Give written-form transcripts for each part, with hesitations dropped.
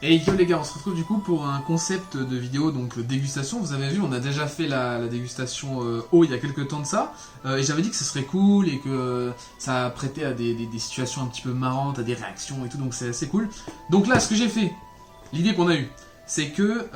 Et yo les gars, on se retrouve du coup pour un concept de vidéo, donc dégustation. Vous avez vu, on a déjà fait la dégustation eau il y a quelques temps de ça. Et j'avais dit que ce serait cool et que ça prêtait à des situations un petit peu marrantes, à des réactions et tout, donc c'est assez cool. Donc là, ce que j'ai fait, l'idée qu'on a eue, c'est que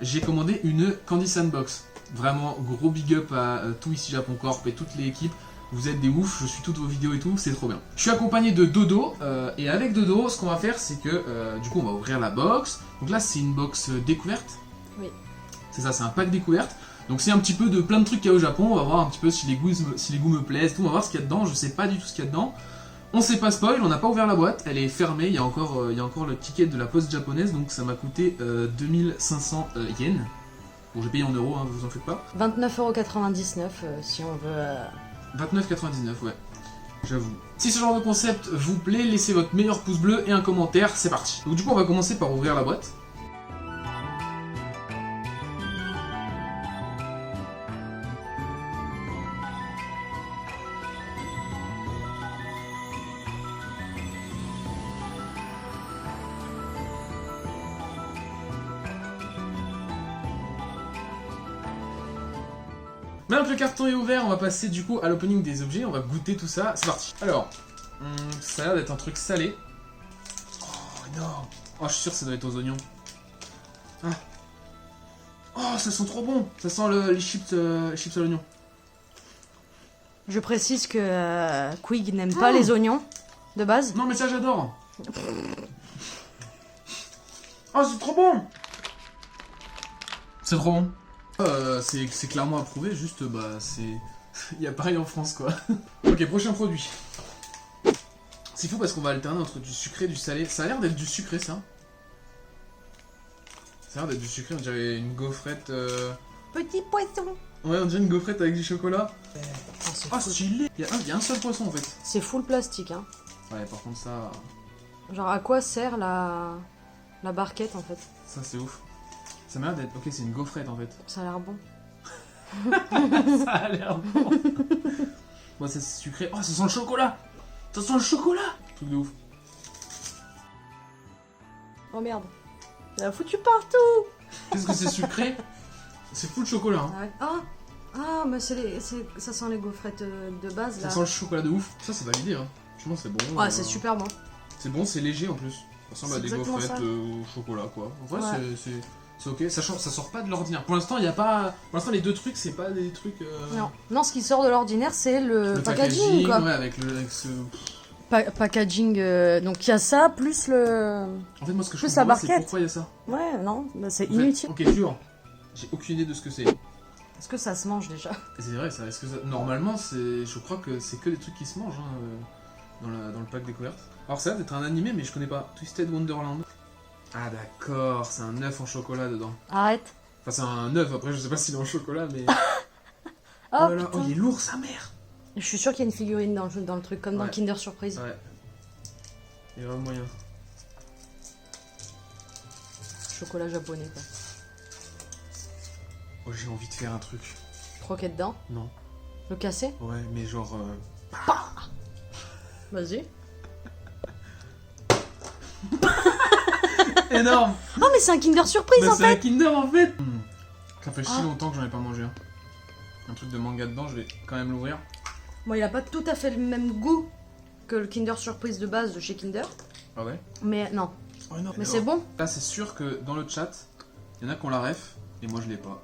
j'ai commandé une Candy Sandbox. Vraiment, gros big up à tout ici Japon Corp et toute l'équipe. Vous êtes des oufs, je suis toutes vos vidéos et tout, c'est trop bien. Je suis accompagné de Dodo, et avec Dodo, ce qu'on va faire, c'est que du coup, on va ouvrir la box. Donc là, c'est une box découverte. Oui. C'est ça, c'est un pack découverte. Donc c'est un petit peu de plein de trucs qu'il y a au Japon. On va voir un petit peu si les goûts me plaisent, tout. On va voir ce qu'il y a dedans. Je sais pas du tout ce qu'il y a dedans. On sait pas spoil, on n'a pas ouvert la boîte, elle est fermée. Il y a encore le ticket de la poste japonaise, donc ça m'a coûté 2500 yens. Bon, j'ai payé en euros, hein, vous en faites pas. 29,99€ si on veut. 29,99, ouais, j'avoue. Si ce genre de concept vous plaît, laissez votre meilleur pouce bleu et un commentaire, c'est parti. Donc du coup, on va commencer par ouvrir la boîte. Maintenant que le carton est ouvert, on va passer du coup à l'opening des objets, on va goûter tout ça, c'est parti. Alors, ça a l'air d'être un truc salé. Oh non. Oh, je suis sûr que ça doit être aux oignons. Ah. Oh, ça sent trop bon. Ça sent les chips à l'oignon. Je précise que Quig n'aime pas les oignons, de base. Non mais ça j'adore. Oh, c'est trop bon. C'est trop bon. C'est clairement approuvé, juste bah c'est... Il y a pareil en France quoi. Ok, prochain produit. C'est fou parce qu'on va alterner entre du sucré et du salé. Ça a l'air d'être du sucré ça. Ça a l'air d'être du sucré, on dirait une gaufrette... Petit poisson. Ouais, on dirait une gaufrette avec du chocolat. Oh, Oh, stylé. Il y a un seul poisson en fait. c'est full plastique, hein. Ouais, par contre ça... Genre, à quoi sert la barquette, en fait? Ça c'est ouf. Ça m'a l'air d'être... Ok, c'est une gaufrette en fait. Ça a l'air bon. Ça a l'air bon. Bon, c'est sucré. Oh, ça sent le chocolat. Ça sent le chocolat. Truc de ouf. Oh merde. Il a foutu partout. Qu'est-ce que c'est sucré? C'est full chocolat. Hein. Ah, ouais. Ah, mais ça sent les gaufrettes de base, Ça là. sent le chocolat de ouf. Ça, c'est validé. Hein. Franchement, c'est bon. Ah, c'est super bon. C'est bon, c'est léger en plus. Ça ressemble à C'est des exactement gaufrettes ça. au chocolat, quoi. En vrai, Ouais. c'est ok. Ça sort pas de l'ordinaire. Pour l'instant, il y a pas. Pour l'instant, les deux trucs, c'est pas des trucs. Non, ce qui sort de l'ordinaire, c'est le packaging, quoi. Ouais, avec ce. Packaging, donc il y a ça, plus le... En fait, moi, ce que je Plus comprends la pas, c'est barquette. pourquoi il y a ça. Ouais, non, bah, c'est En fait, inutile. ok, jure. J'ai aucune idée de ce que c'est. Est-ce que ça se mange, déjà? C'est vrai, ça. Est-ce que ça... Normalement, je crois que c'est que des trucs qui se mangent hein, dans le pack découverte. Alors, ça a l'air d'être un animé, mais je connais pas. Twisted Wonderland. Ah, d'accord, c'est un œuf en chocolat dedans. Arrête. Enfin, c'est un œuf, après, je sais pas s'il est en chocolat, mais. Oh, là là, putain. oh, il est lourd, sa mère! Je suis sûre qu'il y a une figurine dans le truc, comme dans Ouais. Kinder Surprise. Ouais. Il y a vraiment moyen. Chocolat japonais, quoi. Oh, j'ai envie de faire un truc. Croquer dedans. Non. Le casser. Ouais, mais genre. Vas-y. Énorme! Oh, mais c'est un Kinder Surprise, Bah, en c'est un fait. Kinder en fait! Ça fait si Ah. longtemps que j'en ai pas mangé un. Un truc de manga dedans, je vais quand même l'ouvrir. Bon, il a pas tout à fait le même goût que le Kinder Surprise de base de chez Kinder. Ah ouais? Mais non. Oh, non, Mais c'est bon. Là, c'est sûr que dans le chat, il y en a qui ont la ref, et moi je l'ai pas.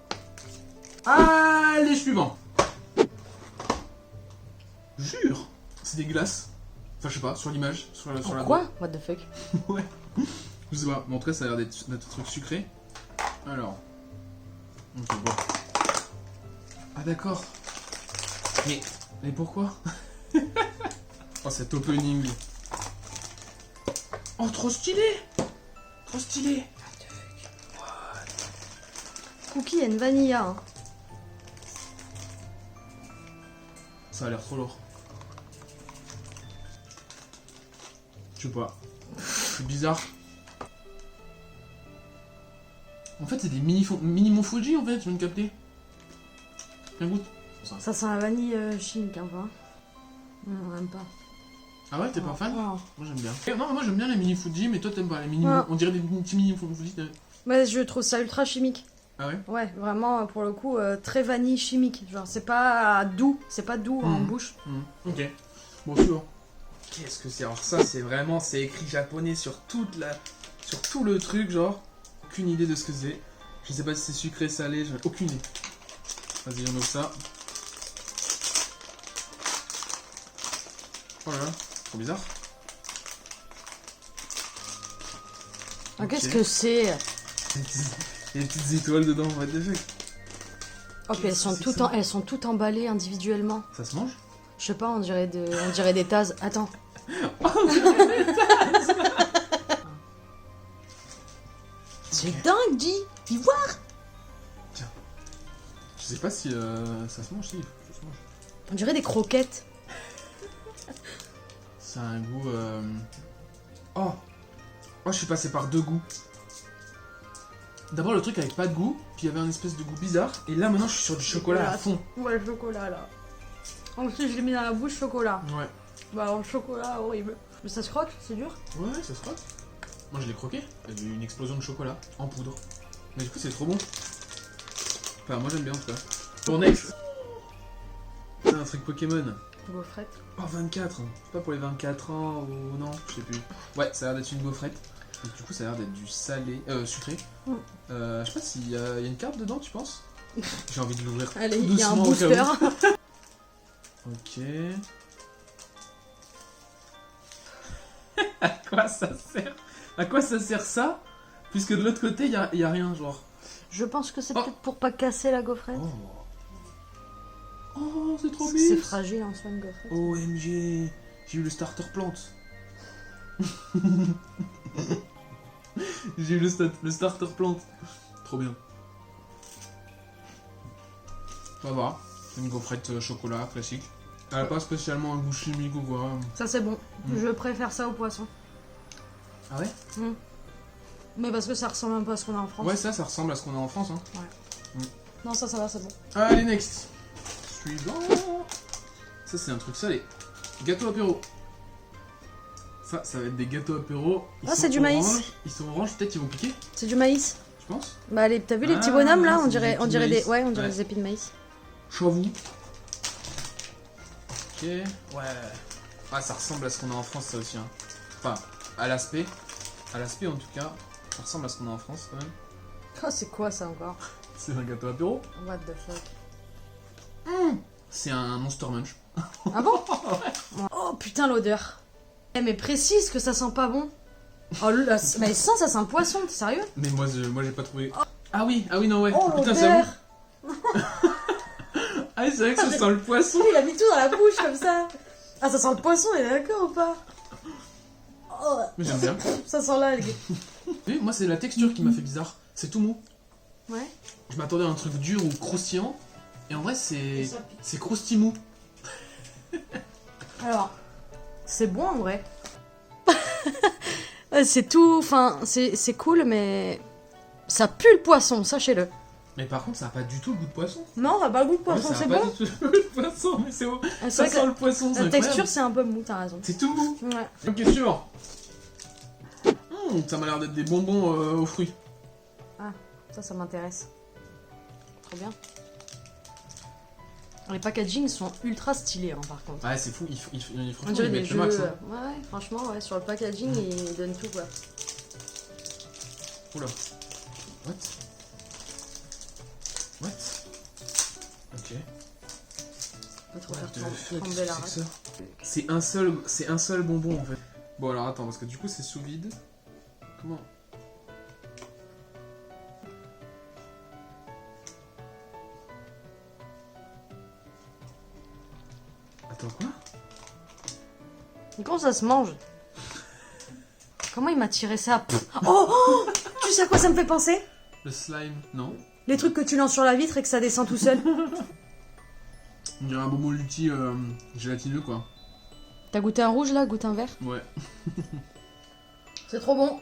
Allez, suivant! Jure! C'est des glaces. Enfin, je sais pas, sur l'image, sur la Quoi? What the fuck? Ouais. Je sais pas, mais en tout cas, ça a l'air d'être un truc sucré. Alors. Ok, bon. Ah, d'accord. Mais pourquoi? Oh, cet opening. Oh, trop stylé! Trop stylé! Cookie and vanilla. Hein. Ça a l'air trop lourd. Je sais pas. C'est bizarre. En fait, c'est des mini Mofuji en fait, je viens de capter. Tiens, goûte. Ça sent la vanille chimique un peu. Hein. Non, même pas. Ah ouais, t'es pas fan? Non. Moi j'aime bien. Non, moi j'aime bien les mini Fuji, mais toi t'aimes pas les mini. Ouais. On dirait des petits mini Fuji. Mais je trouve ça ultra chimique. Ah ouais? Ouais, vraiment, pour le coup, très vanille chimique. Genre, c'est pas doux. C'est pas doux en bouche. Ok. Bon, suivant. Qu'est-ce que c'est? Alors, ça, c'est vraiment. C'est écrit japonais sur toute la. Sur tout le truc, genre. Aucune idée de ce que c'est. Je sais pas si c'est sucré, salé, j'en ai aucune idée. Vas-y, on ouvre ça. Oh là là, trop bizarre. Ah, Ok. qu'est-ce que c'est? Il y a des petites étoiles dedans, what the fuck. Oh, puis elles sont toutes emballées individuellement. Ça se mange? Je sais pas, on dirait des tasses. Attends. C'est dingue, dis! Ivoire! Je sais pas si ça se mange, si, ça se mange. On dirait des croquettes. Ça a un goût. Oh! Oh, je suis passé par deux goûts. D'abord le truc avec pas de goût, puis il y avait un espèce de goût bizarre, et là maintenant je suis sur du chocolat à fond. Ouais, le chocolat là. Ensuite, je l'ai mis dans la bouche, chocolat. Ouais. Bah, alors, le chocolat, horrible. Mais ça se croque, c'est dur. Ouais, ça se croque. Moi je l'ai croqué, il y a eu une explosion de chocolat en poudre. Mais du coup c'est trop bon. Enfin, moi j'aime bien en tout cas. Pour next! C'est un truc Pokémon. Gaufrette. Oh, 24! C'est pas pour les 24 ans ou non? Je sais plus. Ouais, ça a l'air d'être une gaufrette. Donc, du coup, ça a l'air d'être du salé, sucré. Je sais pas s'il y a une carte dedans, tu penses? J'ai envie de l'ouvrir. Allez, tout il y a un doucement au cas booster. où. Ok. À quoi ça sert? À quoi ça sert ça? Puisque de l'autre côté, il y a rien, genre. Je pense que c'est Oh. peut-être pour pas casser la gaufrette. Oh, c'est trop C'est mignon. fragile en soi, une gaufrette. OMG. J'ai eu le starter plant. J'ai eu le starter plant. Trop bien. Ça va. C'est une gaufrette chocolat classique. Elle a pas spécialement un goût chimique ou quoi. Ça, c'est bon. Je préfère ça au poisson. Ah ouais? Mais parce que ça ressemble un peu à ce qu'on a en France. Ouais, ça ressemble à ce qu'on a en France. Hein. Non, ça va, c'est bon. Allez, next. Suivant. Ça, c'est un truc salé. Gâteau apéro. Ça va être des gâteaux apéro. Ils Ah, sont c'est du maïs. orange. Ils sont oranges, peut-être ils vont piquer, C'est du maïs. je pense. Bah, allez, t'as vu les petits Ah, bonhommes là? c'est On des dirait, épis on de dirait maïs. des, ouais, on dirait Ouais. des épis de maïs. J'avoue. Ok. Ouais. Ah, ça ressemble à ce qu'on a en France, ça aussi. Hein. Enfin, à l'aspect. À l'aspect, en tout cas, ça ressemble à ce qu'on a en France, quand même. Oh, c'est quoi ça encore? C'est un gâteau apéro. What the fuck? C'est un Monster Munch. Ah bon? Oh putain, l'odeur. Eh, mais précise que ça sent pas bon. Oh, mais ça sent le poisson, t'es sérieux? Mais moi j'ai pas trouvé. Ah oui, non, ouais. Oh, putain, c'est l'odeur. bon. Ah, c'est vrai que ça sent le poisson. Il a mis tout dans la bouche comme ça. Ah, ça sent le poisson, il est d'accord ou pas? Oh, Mais j'aime bien. ça sent l'algue. Oui, moi, c'est la texture qui m'a fait bizarre. C'est tout mou. Ouais. Je m'attendais à un truc dur ou croustillant. Et en vrai, c'est croustimou. Alors, c'est bon en vrai. C'est tout, enfin, c'est cool, mais ça pue le poisson, sachez-le. Mais par contre, ça a pas du tout le goût de poisson. Non, ça a pas le goût de poisson, Ouais, ça a c'est pas bon. du tout le goût de poisson, mais c'est bon. C'est Ça vrai sent que le poisson, c'est la incroyable. texture, c'est un peu mou, t'as raison. C'est tout mou. Ouais. Ok, suivant. Ça m'a l'air d'être des bonbons aux fruits. Ça m'intéresse. Trop bien. Les packaging sont ultra stylés, hein, par contre. Ouais, c'est fou. On Franchement, dirait ils des mettent jeux. le max. Hein. Ouais, franchement, ouais, sur le packaging, ils donnent tout, quoi. Oula. What? Ok. Pas trop What faire the fuck, trembler la qu'est-ce que race. c'est que ça? C'est un seul bonbon en fait. Bon alors attends, parce que du coup c'est sous vide. Comment? Attends quoi? Mais comment ça se mange? Comment il m'a tiré ça? Oh, tu sais à quoi ça me fait penser? Le slime? Non. Les trucs que tu lances sur la vitre et que ça descend tout seul. On dirait un bonbon lutti gélatineux quoi. T'as goûté un rouge là? Goûté un vert? Ouais. C'est trop bon.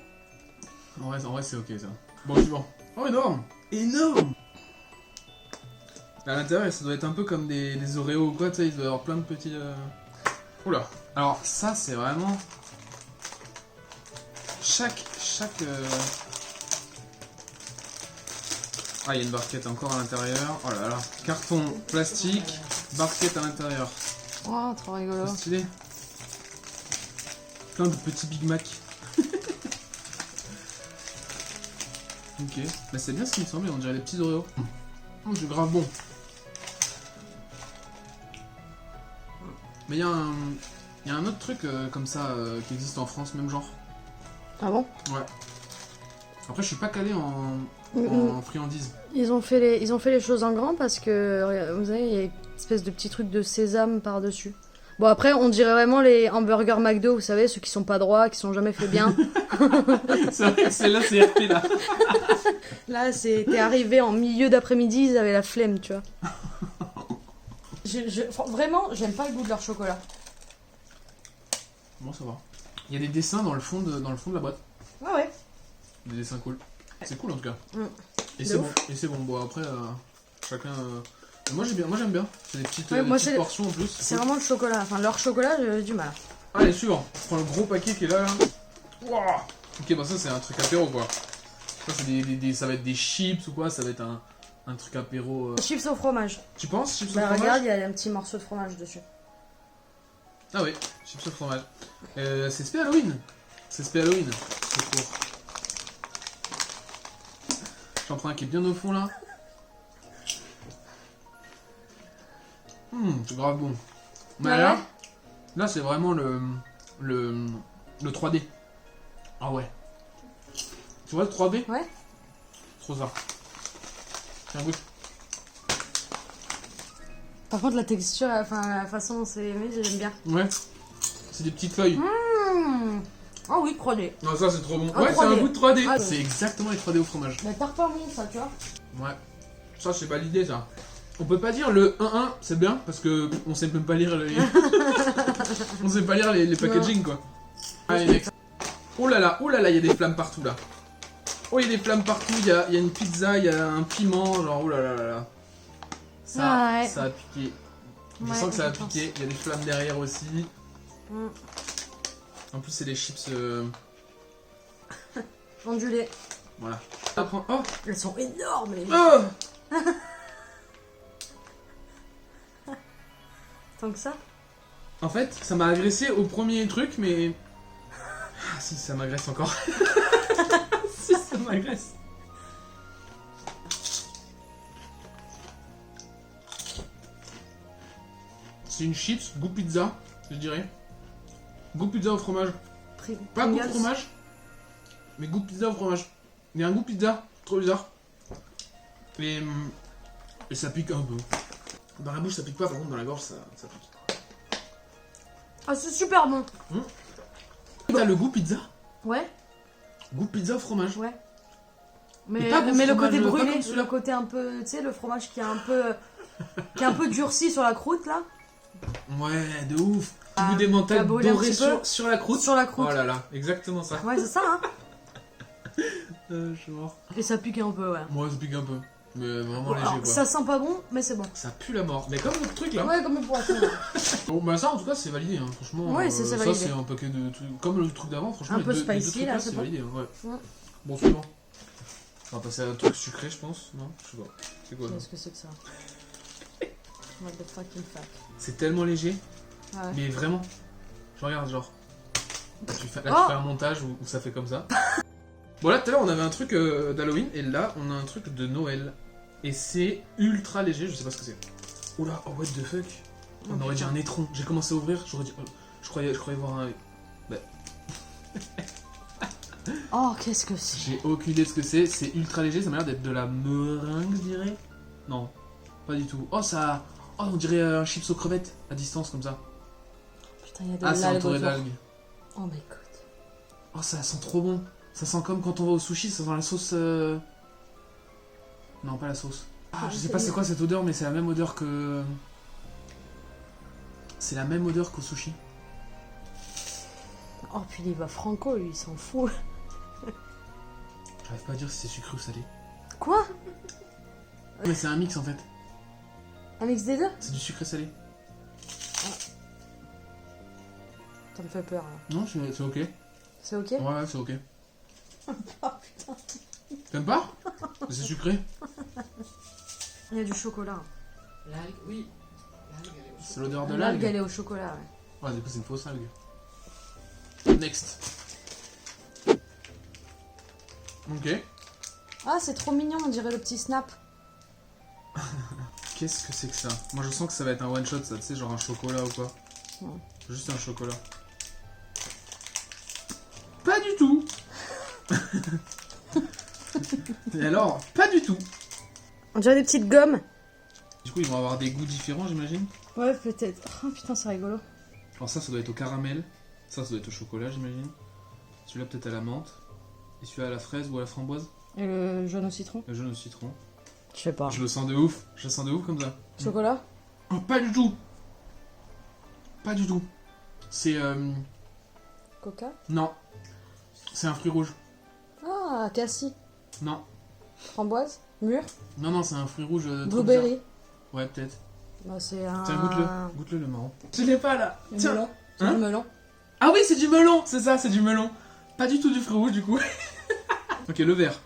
En vrai c'est ok ça. Bon suivant. Oh énorme! Énorme! À l'intérieur ça doit être un peu comme des Oreos ou quoi, tu sais, il doit y avoir plein de petits... Oula. Alors ça c'est vraiment... Chaque... Ah, il y a une barquette encore à l'intérieur. Oh là là. Carton, plastique, barquette à l'intérieur. Oh, trop rigolo. C'est stylé. Plein de petits Big Mac. Ok. Bah c'est bien ce qui me semblait, on dirait les petits Oreos. Oh, c'est grave bon. Mais il y a un autre truc comme ça qui existe en France, même genre. Ah bon? Ouais. Après, je suis pas calé en friandises. Ils ont fait les choses en grand parce que, regarde, vous savez, il y a une espèce de petit truc de sésame par-dessus. Bon, après, on dirait vraiment les hamburgers McDo, vous savez, ceux qui sont pas droits, qui sont jamais faits bien. C'est vrai que celle-là, c'est RP là. Là, t'es arrivé en milieu d'après-midi, ils avaient la flemme, tu vois. Vraiment, j'aime pas le goût de leur chocolat. Bon, ça va. Il y a des dessins dans le fond de la boîte. Ah ouais. Des dessins cool. C'est cool en tout cas. Mm. Et c'est bon. Et c'est bon. Bon, après, chacun. Moi j'aime bien. C'est des petites, Ouais, des moi, petites portions en plus. C'est vraiment le chocolat. Enfin, leur chocolat, j'ai du mal. Allez, suivant. On prend le gros paquet qui est là. Wouah. Ok, bah ça c'est un truc apéro quoi. Ça, ça va être des chips ou quoi. Ça va être un truc apéro. Chips au fromage. Tu penses chips au Bah, fromage? regarde, il y a un petit morceau de fromage dessus. Ah oui, chips au fromage. C'est spé Halloween. C'est spé Halloween. C'est court. J'en prends un qui est bien au fond là. C'est grave bon. Mais Ah là, ouais. là c'est vraiment le 3D. Ah ouais. Tu vois le 3D? Ouais. Trop ça. Tiens, goûte. Par contre, la texture, enfin, la façon dont c'est aimé, j'aime bien. Ouais. C'est des petites feuilles. Oh oui, 3D. Non, ça c'est trop bon. Ah, Ouais, c'est un 3D. goût de 3D. Ah, C'est exactement les 3D au fromage. Mais tarpin bon, ça, tu vois. Ouais. Ça, c'est pas l'idée, ça. On peut pas dire le 1-1, c'est bien, parce que on sait même pas lire les... on sait pas lire les packaging, quoi. Allez, next. Oh là là, il y a des flammes partout, là. Oh, il y a des flammes partout, il y a une pizza, il y a un piment, genre, oh là là là là. Ça, Ah ouais. ça a piqué. Je Ouais, sens que ça a je pense. piqué. Il y a des flammes derrière aussi. Mm. En plus, c'est des chips... Ondulé. Voilà. Apprends... Oh, Elles sont énormes, les... oh. Tant que ça. En fait, ça m'a agressé au premier truc, mais... Ah si, ça m'agresse encore. Si, ça m'agresse. C'est une chips, goût pizza, je dirais. Goût pizza au fromage. Pas goût Pringles. fromage, mais goût pizza au fromage. Il y a un goût pizza, trop bizarre. Et ça pique un peu. Dans la bouche ça pique pas, par contre dans la gorge ça pique. Ah, c'est super bon. T'as le goût pizza? Ouais, Goût pizza au fromage. ouais. Mais Mais, pas bon mais le fromage, côté pas brûlé, comme celui-là. le côté un peu, tu sais, le fromage qui est un peu, durci sur la croûte là. Ouais, de ouf. Petit Ah, goût d'émental t'as brûlé un doré petit peu sur la croûte. Sur la croûte. Oh là là, exactement ça. Ouais, c'est ça, hein. Je suis mort. Et ça pique un peu, ouais. Moi ça pique un peu. Mais vraiment Bon, léger alors, quoi. ça sent pas bon, mais c'est bon. Ça pue la mort. Mais comme notre truc là. Ouais, comme le poisson. Bon bah ça en tout cas c'est validé hein. Franchement. Ouais, c'est ça validé. c'est un paquet de trucs. Comme le truc d'avant, franchement. Un peu les deux spicy, trucs là, c'est c'est bon. validé. Hein, ouais. Ouais. Bon suivant. On va passer à un truc sucré je pense. Non, je sais pas. C'est quoi ça? Qu'est-ce que c'est que ça? What the fucking fuck. C'est tellement léger. Ouais. Mais vraiment. Je regarde genre. Là, tu fais Oh. un montage où ça fait comme ça. Bon là tout à l'heure on avait un truc d'Halloween et là on a un truc de Noël. Et c'est ultra léger, je sais pas ce que c'est. Oula, oh what the fuck. On Oh, aurait dit putain. un étron. J'ai commencé à ouvrir, j'aurais dit. Je croyais voir un. Oh, qu'est-ce que c'est? J'ai aucune idée de ce que c'est. C'est ultra léger, ça m'a l'air d'être de la meringue, je dirais. Non, pas du tout. Oh ça. Oh on dirait un chips aux crevettes à distance comme ça. Putain, il y a de Ah c'est l'algue entouré autour. d'algues. Oh my god. Oh ça sent trop bon. Ça sent comme quand on va au sushi, ça sent la sauce. Non pas la sauce. Ah je sais pas c'est quoi cette odeur mais c'est la même odeur que. C'est la même odeur qu'au sushi. Oh, puis il va franco, lui, il s'en fout. J'arrive pas à dire si c'est sucré ou salé. Quoi? Mais c'est un mix en fait. Un mix des deux? C'est du sucré salé. Ça me fait peur. Là. Non, c'est ok. C'est ok? Ouais, c'est ok. Oh putain. T'aimes pas? C'est sucré. Il y a du chocolat. L'algue, oui. L'algue, elle est au C'est l'odeur de L'algue, l'algue. elle est au chocolat, ouais. Ouais, du coup, c'est une fausse algue. Next. Ok. Ah, c'est trop mignon, on dirait le petit Snap. Qu'est-ce que c'est que ça? Moi, je sens que ça va être un one shot, ça, tu sais, genre un chocolat ou quoi. Ouais. Juste un chocolat. Pas du tout. Et alors, pas du tout. On dirait des petites gommes. Du coup, ils vont avoir des goûts différents, j'imagine. Ouais, peut-être. Oh putain, c'est rigolo. Alors ça doit être au caramel. Ça doit être au chocolat, j'imagine. Celui-là, peut-être à la menthe. Et celui-là à la fraise ou à la framboise. Et le jaune au citron? Le jaune au citron. Je sais pas. Je le sens de ouf. Je le sens de ouf comme ça. Chocolat? Oh, pas du tout. Pas du tout. C'est... Coca? Non. C'est un fruit rouge. Ah, cassis. Non. Framboise? Mûre? Non, non, c'est un fruit rouge. Trop Blueberry? bizarre. Ouais, peut-être. Bah, c'est un. Tiens, goûte-le. Goûte-le, le marron. Je l'ai pas, là. Du Tiens. melon. C'est Hein du melon. Ah oui, c'est du melon. C'est ça, c'est du melon. Pas du tout du fruit rouge, du coup. Ok, le vert.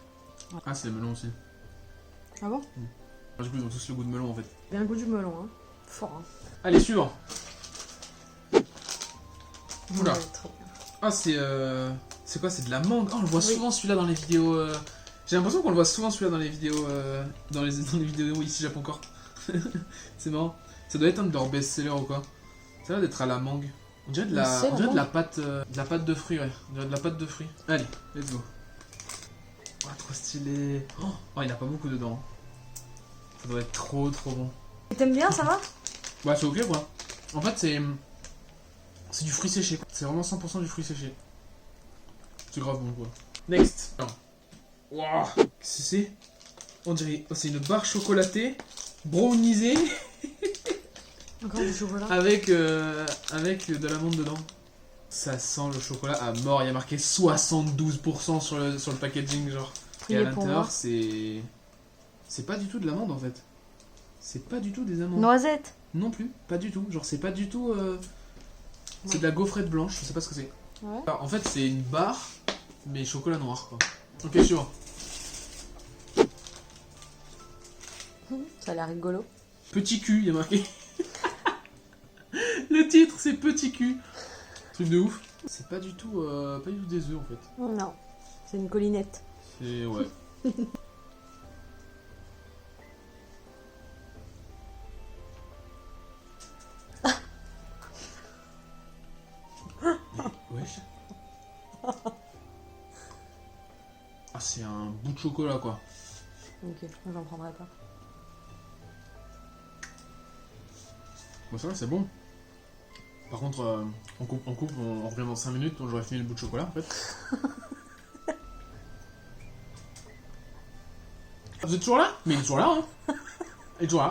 Ah, c'est le melon aussi. Ah bon? Du coup, ils ont tous le goût de melon, en fait. Bien le goût du melon, hein. Fort, hein. Allez, suivant. Oula. Ouais, trop bien. Ah, c'est quoi? C'est de la mangue. Oh, on le voit Oui. souvent celui-là dans les vidéos. J'ai l'impression qu'on le voit souvent celui-là dans les vidéos. Dans les vidéos ici Japon Corp. C'est marrant. Ça doit être un de leurs best-sellers ou quoi. Ça a l'air d'être à la mangue. On dirait de Mais c'est on dirait la de la pâte. De fruits, ouais. On dirait de la pâte de fruits. Allez, let's go. Oh, trop stylé. Oh, il n'y a pas beaucoup dedans. Ça doit être trop bon. Et t'aimes bien, ça va? Ouais, c'est ok quoi. En fait, c'est du fruit séché. C'est vraiment 100% du fruit séché. C'est grave bon quoi. Next. Waouh. Qu'est-ce que c'est? On dirait. Oh, c'est une barre chocolatée, brownisée, Encore du chocolat. avec de l'amande dedans. Ça sent le chocolat à mort. Il y a marqué 72% sur le packaging, genre. Et à Priez pour l'intérieur, moi. c'est pas du tout de l'amande en fait. C'est pas du tout des amandes. Noisette. Non plus, pas du tout. Genre, c'est pas du tout. C'est de la gaufrette blanche, je sais pas ce que c'est. Ouais. Alors, en fait, c'est une barre, mais chocolat noir, quoi. Ok, suivant. Ça a l'air rigolo. Petit cul, il y a marqué. Le titre, c'est Petit cul. Truc de ouf. C'est pas du tout des œufs, en fait. Non. C'est une collinette. C'est. Ouais. Mais, wesh. Ah, c'est un bout de chocolat, quoi. Ok, j'en prendrai pas. Bon, ça va, c'est bon. Par contre, on coupe, on revient dans 5 minutes, donc j'aurais fini le bout de chocolat, en fait. Vous êtes toujours là? Mais il est toujours là, hein. Il est toujours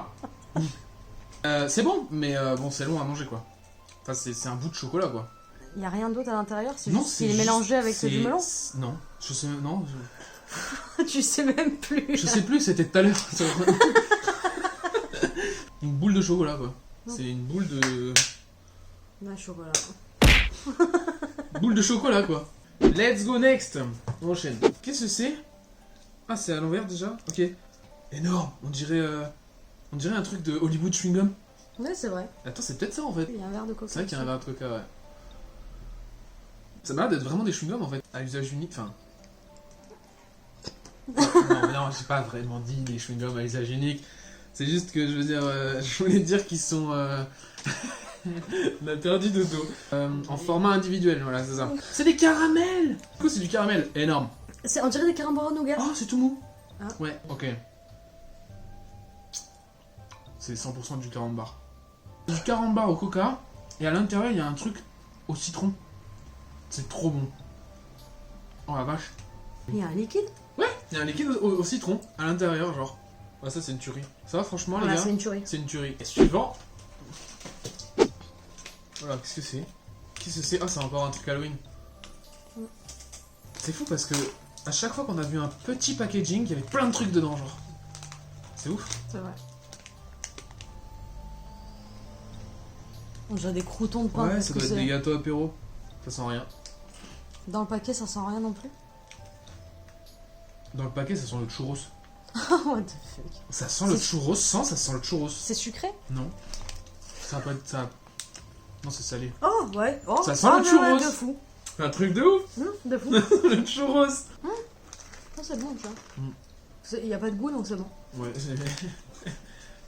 là. C'est bon, mais bon, c'est long à manger, quoi. Enfin, c'est un bout de chocolat, quoi. Il y a rien d'autre à l'intérieur, c'est Non, juste qu'il est mélangé avec du melon. Non, je sais, non, Tu sais même plus. je sais plus, c'était tout à l'heure. Une boule de chocolat, quoi. C'est une boule de... Un chocolat. Boule de chocolat, quoi. Let's go next. On enchaîne. Qu'est-ce que c'est? Ah, c'est à l'envers, déjà? Ok. Énorme. On dirait un truc de Hollywood chewing gum. Ouais, c'est vrai. Attends, c'est peut-être ça, en fait. Il y a un verre de coca. C'est vrai qu'il y en avait un truc, ouais. Ça m'a l'air d'être vraiment des chewing-gums, en fait. À usage unique, enfin... non, j'ai pas vraiment dit des chewing-gums à usage unique. C'est juste que, je veux dire, je voulais dire qu'ils sont... On a perdu de dos. En format individuel, voilà, c'est ça. C'est des caramels! Du coup, c'est du caramel énorme. On dirait des carambars au nougat. Oh, c'est tout mou. Ah. Ouais, ok. C'est 100% du carambar. Du carambar au coca, et à l'intérieur, il y a un truc au citron. C'est trop bon. Oh la vache. Il y a un liquide. Ouais, il y a un liquide au citron, à l'intérieur, genre. Ouais, ça, c'est une tuerie. Ça va, franchement, les Voilà, gars? c'est une tuerie. C'est une tuerie. Et suivant. Voilà, qu'est-ce que c'est? Qu'est-ce que c'est? Ah, c'est encore un truc Halloween. C'est fou parce que à chaque fois qu'on a vu un petit packaging, il y avait plein de trucs dedans, genre. C'est ouf. C'est vrai. On dirait des croutons de pain. Ouais, qu'est-ce ça que doit être c'est des gâteaux apéro. Ça sent rien. Dans le paquet, ça sent rien non plus. Dans le paquet, ça sent le churros. What the fuck. Ça sent le churros sans, ça sent le churros. C'est sucré? Non. Ça va pas être ça. Non, c'est salé. Oh, ouais. Oh, Ça sent le churros. de fou. C'est un truc de ouf. De fou. Le churros. Oh, c'est bon, ça. Mm. Il n'y a pas de goût, donc c'est bon. Ouais,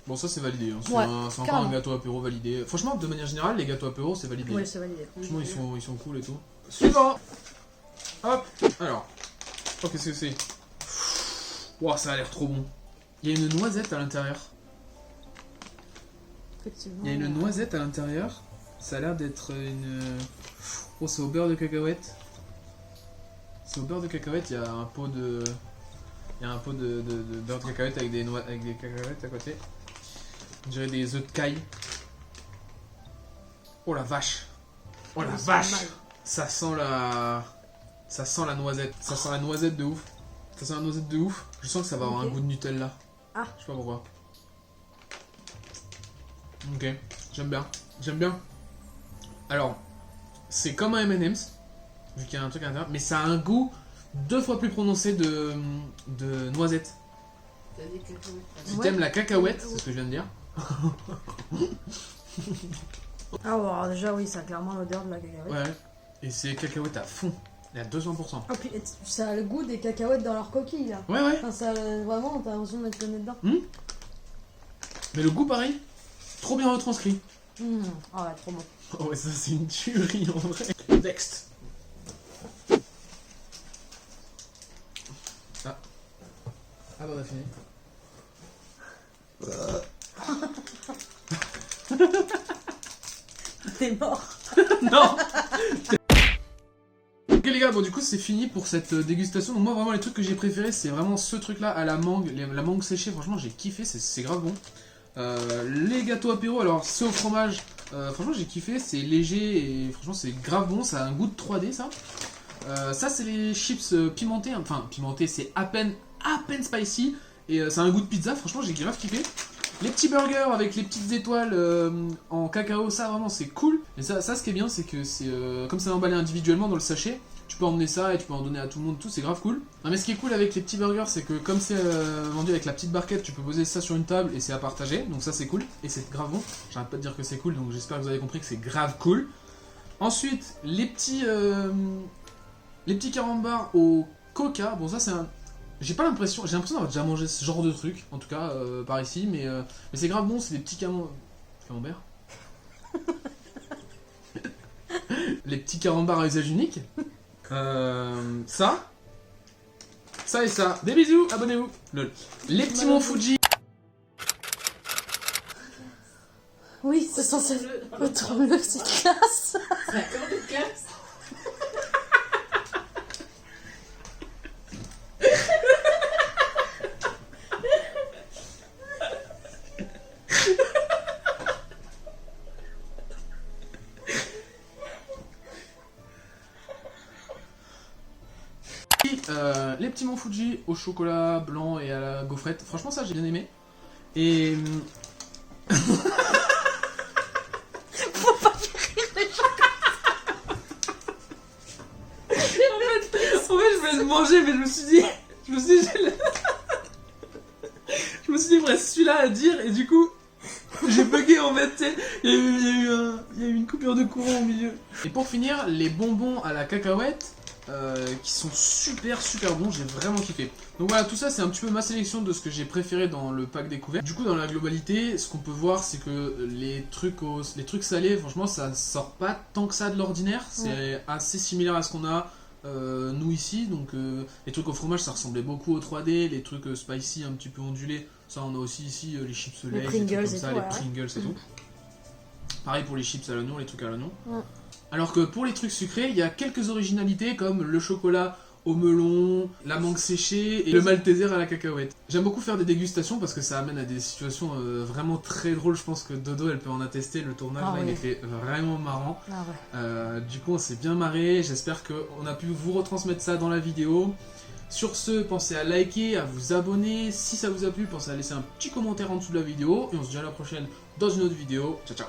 bon, ça c'est validé. Hein. C'est Ouais, c'est encore carrément. un gâteau apéro validé. Franchement, de manière générale, les gâteaux apéro c'est validé. Oui, c'est validé. Franchement, ils sont cool et tout. Suivant. Hop. Alors. Oh, qu'est-ce que c'est? Wow, ça a l'air trop bon. Il y a une noisette à l'intérieur. Effectivement. Il y a une noisette à l'intérieur. Ça a l'air d'être une. Oh, c'est au beurre de cacahuète. C'est au beurre de cacahuète. Il y a un pot de. Il y a un pot de beurre de cacahuète avec des cacahuètes à côté. On dirait des œufs de caille. Oh la vache. Oh la Oh, c'est vache. mal. Ça sent la. Ça sent la noisette. Ça sent la noisette de ouf. Ça sent la noisette de ouf. Je sens que ça va avoir un Ok. goût de Nutella. Ah. Je sais pas pourquoi. Ok. J'aime bien. J'aime bien. Alors, c'est comme un M&M's, vu qu'il y a un truc à l'intérieur, mais ça a un goût 2 fois plus prononcé de noisette. T'as dit cacahuète. Si Ouais. t'aimes la cacahuète, c'est ce que je viens de dire. Ah, ouais, alors déjà, oui, ça a clairement l'odeur de la cacahuète. Ouais. Et c'est cacahuète à fond. Il est à 200%. Ah, puis ça a le goût des cacahuètes dans leur coquille, là. Ouais, ouais. Enfin, ça, vraiment, t'as l'impression de mettre le nez dedans. Mais le goût, pareil, trop bien retranscrit. Ah ouais, trop bon. Oh ouais, ça c'est une tuerie en vrai. Next. Ah. Ah bah on a fini. T'es mort. Non. Ok les gars, bon du coup c'est fini pour cette dégustation. Donc moi vraiment les trucs que j'ai préférés c'est vraiment ce truc là à la mangue, la mangue séchée, franchement j'ai kiffé, c'est grave bon. Les gâteaux apéro, alors c'est au fromage, franchement j'ai kiffé, c'est léger et franchement c'est grave bon, ça a un goût de 3D ça. Ça c'est les chips pimentés, enfin pimentés c'est à peine spicy et ça a un goût de pizza, franchement j'ai grave kiffé. Les petits burgers avec les petites étoiles en cacao, ça vraiment c'est cool. Et ça ce qui est bien c'est que c'est comme c'est emballé individuellement dans le sachet, tu peux emmener ça et tu peux en donner à tout le monde, tout c'est grave cool. Non mais ce qui est cool avec les petits burgers c'est que comme c'est vendu avec la petite barquette, tu peux poser ça sur une table et c'est à partager, donc ça c'est cool et c'est grave bon. J'arrête pas de dire que c'est cool, donc j'espère que vous avez compris que c'est grave cool. Ensuite les petits carambars au coca, bon ça c'est un... J'ai l'impression d'avoir déjà mangé ce genre de truc, en tout cas par ici, mais c'est grave bon, c'est des petits camemberts. Les petits carambars à usage unique. Ça et ça. Des bisous, abonnez-vous. Lol. Les petits Mont Fuji. Oui, c'est censé être le c'est classe. C'est un corps de classe. Les petits Mont Fuji au chocolat blanc et à la gaufrette. Franchement, ça j'ai bien aimé. Et. Faut pas faire rire les gens. En fait, je voulais le manger, mais je me suis dit, je me suis dit, il me reste celui-là à dire, et du coup, j'ai bugué en fait, tu sais. Il y a eu une coupure de courant au milieu. Et pour finir, les bonbons à la cacahuète, qui sont super bons, j'ai vraiment kiffé. Donc voilà, tout ça c'est un petit peu ma sélection de ce que j'ai préféré dans le pack découvert. Du coup dans la globalité, ce qu'on peut voir c'est que les trucs salés, franchement ça sort pas tant que ça de l'ordinaire. C'est assez similaire à ce qu'on a nous ici. Donc les trucs au fromage ça ressemblait beaucoup au 3D. Les trucs spicy un petit peu ondulés, ça on a aussi ici les chips Lay's, Pringles les trucs comme et ça, tout, les ouais. Pringles et tout. Pareil pour les chips à l'oignon, les trucs à l'oignon. Ouais. Alors que pour les trucs sucrés, il y a quelques originalités comme le chocolat au melon, la mangue séchée et le malteser à la cacahuète. J'aime beaucoup faire des dégustations parce que ça amène à des situations vraiment très drôles. Je pense que Dodo elle peut en attester. Le tournage Ah là, oui. il était vraiment marrant. Ah ouais. Du coup on s'est bien marré. J'espère qu'on a pu vous retransmettre ça dans la vidéo. Sur ce, pensez à liker, à vous abonner. Si ça vous a plu, pensez à laisser un petit commentaire en dessous de la vidéo. Et on se dit à la prochaine dans une autre vidéo. Ciao ciao.